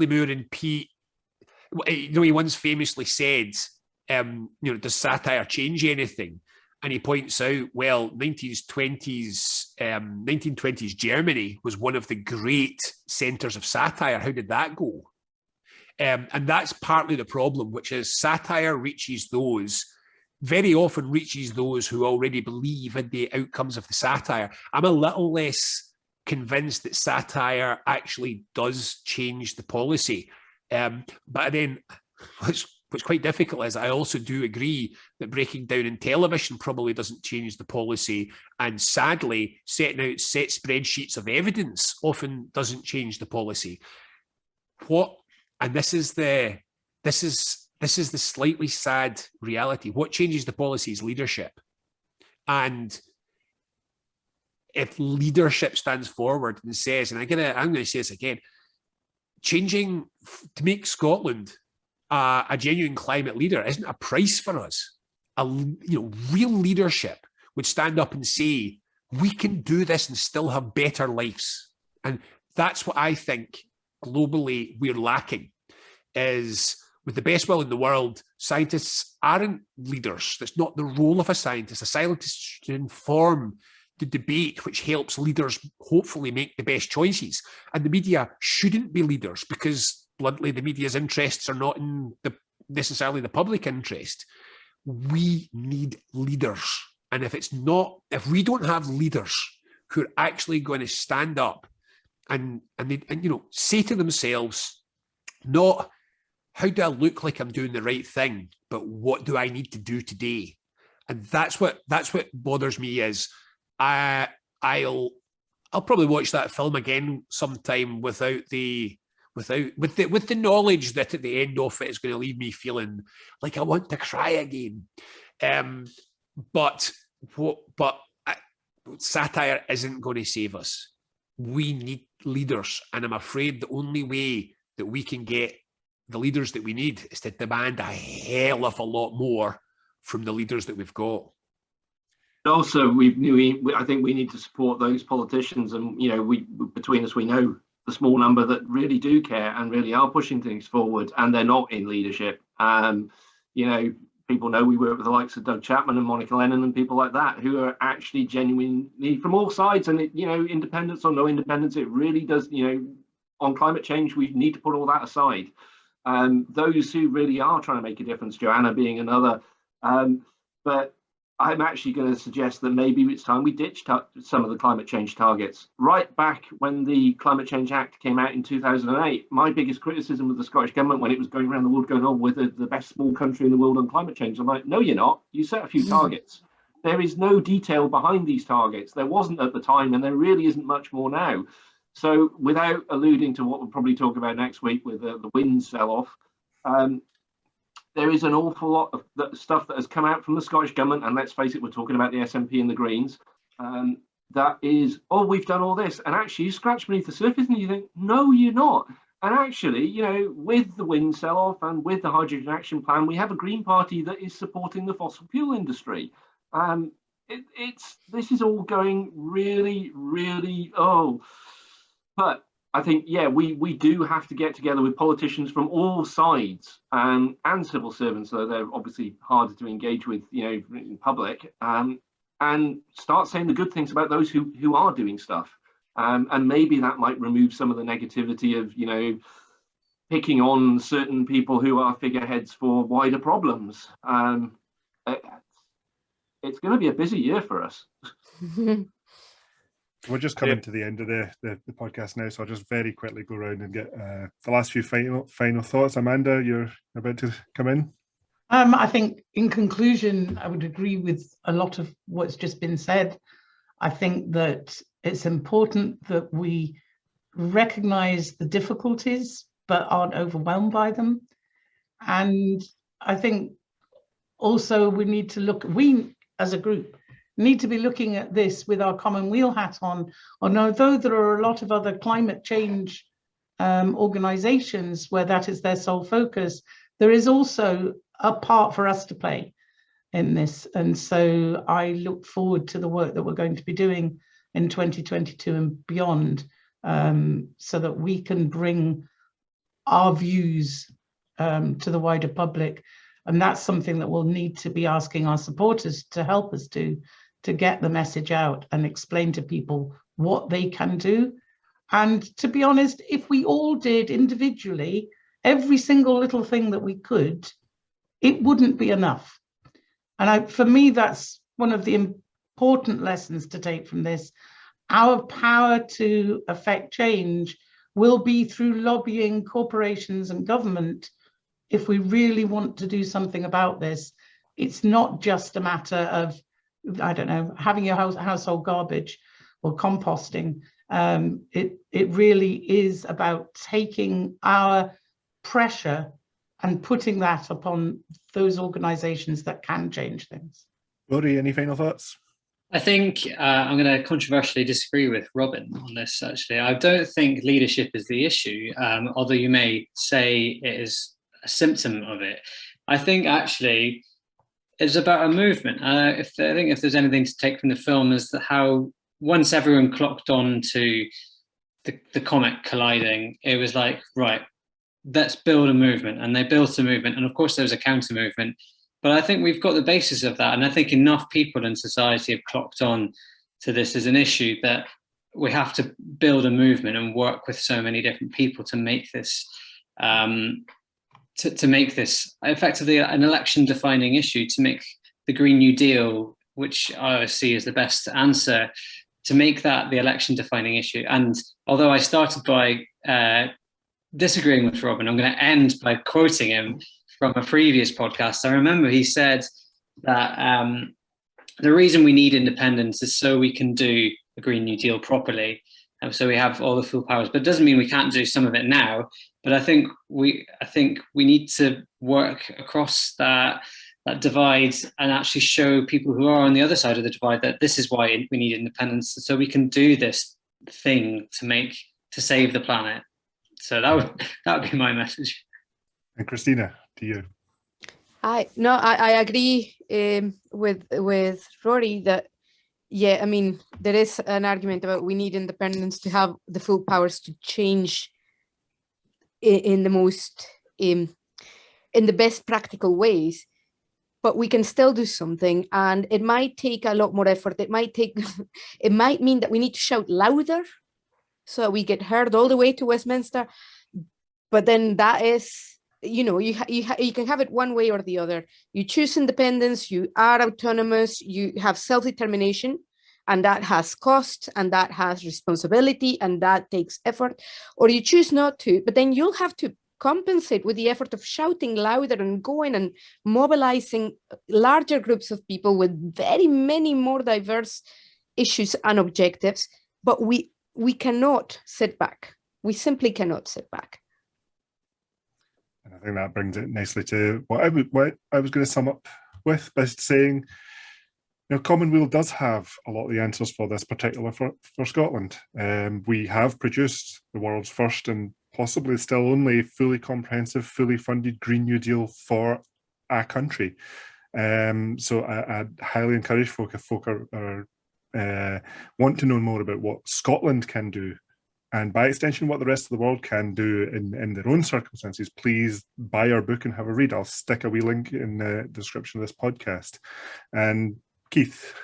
Moore and Pete, you know, he once famously said, does satire change anything? And he points out, well, 1920s Germany was one of the great centres of satire. How did that go? And that's partly the problem, which is satire very often reaches those who already believe in the outcomes of the satire. I'm a little less convinced that satire actually does change the policy. But then what's quite difficult is I also do agree that breaking down in television probably doesn't change the policy. And sadly, setting out set spreadsheets of evidence often doesn't change the policy. This is the slightly sad reality. What changes the policy is leadership. And if leadership stands forward and says, and I'm going to say this again, changing to make Scotland a genuine climate leader isn't a price for us. Real leadership would stand up and say, we can do this and still have better lives. And that's what I think globally we're lacking, is with the best will in the world, scientists aren't leaders. That's not the role of a scientist. A scientist should inform the debate, which helps leaders hopefully make the best choices. And the media shouldn't be leaders, because bluntly, the media's interests are not in necessarily the public interest. We need leaders. And if we don't have leaders who are actually going to stand up and say to themselves, not how do I look like I'm doing the right thing, but what do I need to do today? And that's what bothers me is I'll probably watch that film again sometime with the knowledge that at the end of it is going to leave me feeling like I want to cry again. But satire isn't going to save us. We need leaders, and I'm afraid the only way that we can get the leaders that we need is to demand a hell of a lot more from the leaders that we've got. Also, I think we need to support those politicians, and between us, we know the small number that really do care and really are pushing things forward, and they're not in leadership. you know, people know we work with the likes of Doug Chapman and Monica Lennon and people like that, who are actually genuinely from all sides. And, you know, independence or no independence, it really does, you know, on climate change, we need to put all that aside. Those who really are trying to make a difference, Joanna being another. But I'm actually going to suggest that maybe it's time we ditched some of the climate change targets. Right back when the Climate Change Act came out in 2008, my biggest criticism of the Scottish Government when it was going around the world going, oh, we're the best small country in the world on climate change. I'm like, no, you're not. You set a few targets. There is no detail behind these targets. There wasn't at the time, and there really isn't much more now. So without alluding to what we'll probably talk about next week with the wind sell-off, there is an awful lot of stuff that has come out from the Scottish Government, and let's face it, we're talking about the SNP and the Greens, that is, oh, we've done all this. And actually, you scratch beneath the surface and you think, no, you're not. And actually, you know, with the wind sell-off and with the Hydrogen Action Plan, we have a Green Party that is supporting the fossil fuel industry. This is all going really, really, but I think, yeah, we do have to get together with politicians from all sides and civil servants, though they're obviously harder to engage with, you know, in public, and start saying the good things about those who are doing stuff. And maybe that might remove some of the negativity of, you know, picking on certain people who are figureheads for wider problems. It's going to be a busy year for us. We're just coming to the end of the podcast now, so I'll just very quickly go around and get the last few final thoughts. Amanda, you're about to come in. I think in conclusion, I would agree with a lot of what's just been said. I think that it's important that we recognize the difficulties, but aren't overwhelmed by them. And I think also we need to look, we as a group need to be looking at this with our Common Weal hat on. And although there are a lot of other climate change organizations where that is their sole focus, there is also a part for us to play in this. And so I look forward to the work that we're going to be doing in 2022 and beyond, so that we can bring our views to the wider public. And that's something that we'll need to be asking our supporters to help us do, to get the message out and explain to people what they can do. And to be honest, if we all did individually every single little thing that we could, it wouldn't be enough. And for me, that's one of the important lessons to take from this. Our power to affect change will be through lobbying corporations and government. If we really want to do something about this, it's not just a matter of, I don't know, having your household garbage or composting. It really is about taking our pressure and putting that upon those organizations that can change things. Rory, any final thoughts? I think I'm going to controversially disagree with Robin on this, actually. I don't think leadership is the issue, although you may say it is a symptom of it. I think actually it's about a movement. I think if there's anything to take from the film is that how once everyone clocked on to the comet colliding, it was like, right, let's build a movement. And they built a movement. And of course, there was a counter movement. But I think we've got the basis of that. And I think enough people in society have clocked on to this as an issue that we have to build a movement and work with so many different people to make this to make this effectively an election-defining issue, to make the Green New Deal, which I see as the best answer, to make that the election-defining issue. And although I started by disagreeing with Robin, I'm going to end by quoting him from a previous podcast. I remember he said that the reason we need independence is so we can do the Green New Deal properly. And so we have all the full powers, but it doesn't mean we can't do some of it now. But I think we need to work across that divide and actually show people who are on the other side of the divide that this is why we need independence, so we can do this thing to save the planet. So that would be my message. And Christina, to you. I agree with Rory that, yeah, I mean, there is an argument about we need independence to have the full powers to change in the most in the best practical ways, but we can still do something. And it might take a lot more effort. It might mean that we need to shout louder so we get heard all the way to Westminster. But then that is, you can have it one way or the other. You choose independence, you are autonomous, you have self-determination, and that has cost, and that has responsibility, and that takes effort. Or you choose not to, but then you'll have to compensate with the effort of shouting louder and going and mobilizing larger groups of people with very many more diverse issues and objectives. But we cannot sit back. We simply cannot sit back. And I think that brings it nicely to what I was going to sum up with by saying, Common Weal does have a lot of the answers for this, particularly for Scotland. We have produced the world's first and possibly still only fully comprehensive, fully funded Green New Deal for our country. So I highly encourage folk, if folk are want to know more about what Scotland can do, and by extension what the rest of the world can do in their own circumstances, please buy our book and have a read. I'll stick a wee link in the description of this podcast. And Keith.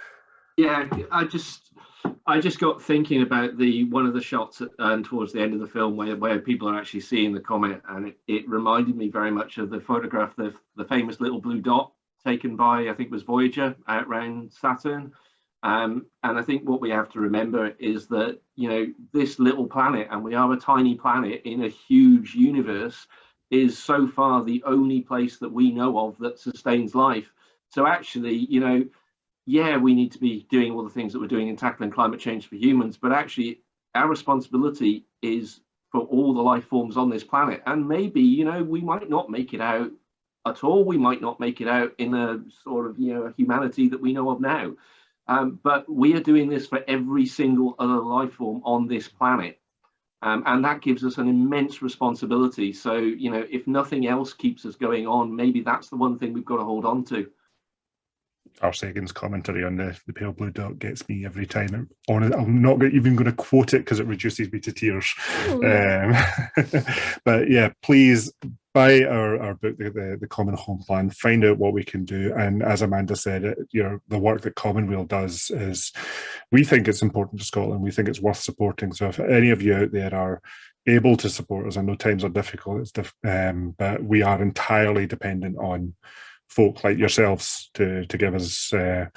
Yeah, I just got thinking about one of the shots towards the end of the film where people are actually seeing the comet, and it reminded me very much of the photograph, the famous little blue dot taken by, I think it was Voyager, out around Saturn. And I think what we have to remember is that, this little planet, and we are a tiny planet in a huge universe, is so far the only place that we know of that sustains life. So actually, we need to be doing all the things that we're doing in tackling climate change for humans, but actually our responsibility is for all the life forms on this planet. And maybe, we might not make it out at all. We might not make it out in a sort of, a humanity that we know of now. But we are doing this for every single other life form on this planet. And that gives us an immense responsibility. So, if nothing else keeps us going on, maybe that's the one thing we've got to hold on to. Carl Sagan's commentary on the pale blue dot gets me every time. I'm not even going to quote it because it reduces me to tears. But yeah, please buy our book, the Common Home Plan. Find out what we can do. And as Amanda said, the work that Common Weal does is, we think it's important to Scotland. We think it's worth supporting. So if any of you out there are able to support us, I know times are difficult, but we are entirely dependent on folk like yourselves to give us to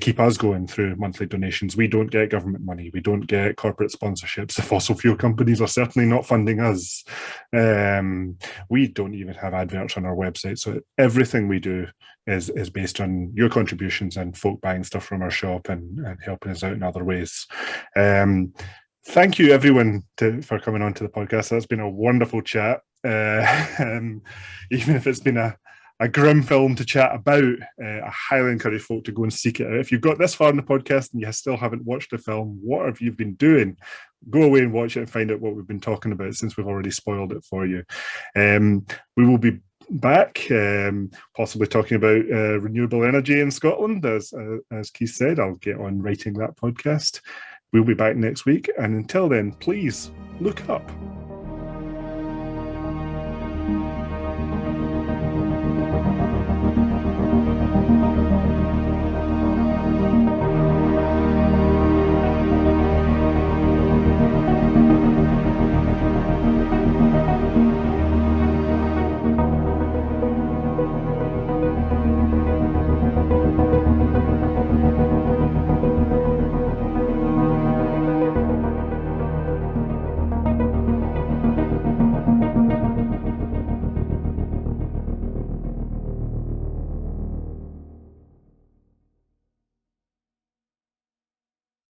keep us going through monthly donations. We don't get government money, we don't get corporate sponsorships. The fossil fuel companies are certainly not funding us. We don't even have adverts on our website, so everything we do is based on your contributions and folk buying stuff from our shop and helping us out in other ways. Thank you everyone for coming on to the podcast. That's been a wonderful chat. Even if it's been a grim film to chat about, I highly encourage folk to go and seek it out. If you've got this far in the podcast and you still haven't watched the film, what have you been doing? Go away and watch it and find out what we've been talking about, since we've already spoiled it for you. We will be back, possibly talking about renewable energy in Scotland. As Keith said, I'll get on writing that podcast. We'll be back next week. And until then, please look up.